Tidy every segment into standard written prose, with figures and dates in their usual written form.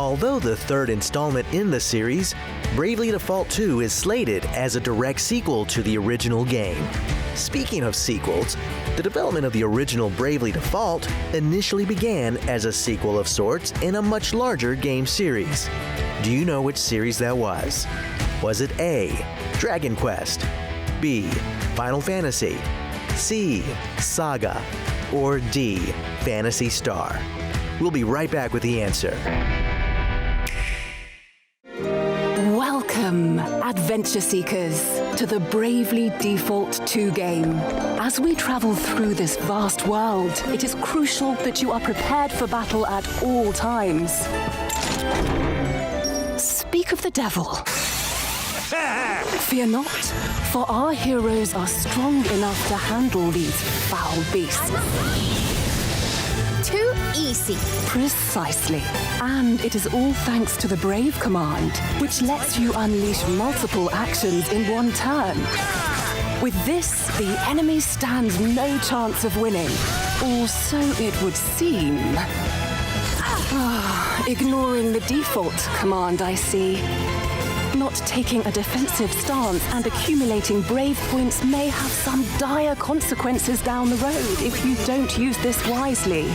Although the third installment in the series, Bravely Default 2 is slated as a direct sequel to the original game. Speaking of sequels, the development of the original Bravely Default initially began as a sequel of sorts in a much larger game series. Do you know which series that was? Was it A, Dragon Quest, B, Final Fantasy, C, Saga, or D, Phantasy Star? We'll be right back with the answer. Welcome, adventure seekers, to the Bravely Default 2 game. As we travel through this vast world, it is crucial that you are prepared for battle at all times. Speak of the devil. Fear not, for our heroes are strong enough to handle these foul beasts. Too easy. Precisely. And it is all thanks to the Brave command, which lets you unleash multiple actions in one turn. With this, the enemy stands no chance of winning, or so it would seem. Ignoring the default command, I see. Not taking a defensive stance and accumulating brave points may have some dire consequences down the road if you don't use this wisely.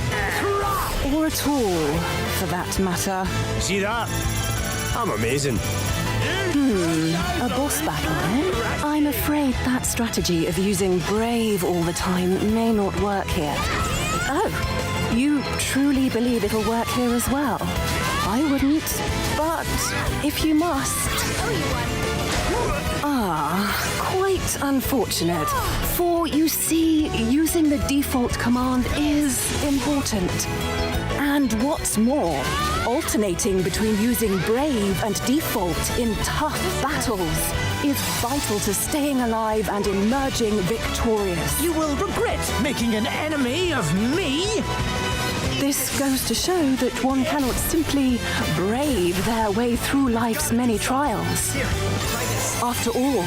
Or at all, for that matter. See that? I'm amazing. A boss battle, eh? I'm afraid that strategy of using brave all the time may not work here. Oh, you truly believe it'll work here as well? I wouldn't, but if you must. Quite unfortunate. For you see, using the default command is important. And what's more, alternating between using brave and default in tough battles is vital to staying alive and emerging victorious. You will regret making an enemy of me! This goes to show that one cannot simply brave their way through life's many trials. After all,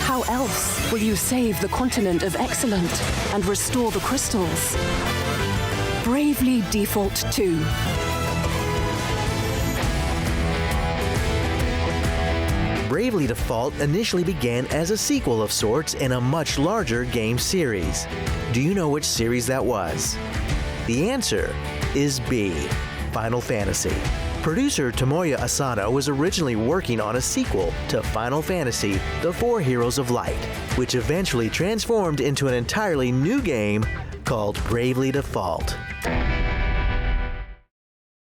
how else will you save the continent of Excellent and restore the crystals? Bravely Default 2. Bravely Default initially began as a sequel of sorts in a much larger game series. Do you know which series that was? The answer is B, Final Fantasy. Producer Tomoya Asano was originally working on a sequel to Final Fantasy, The Four Heroes of Light, which eventually transformed into an entirely new game called Bravely Default.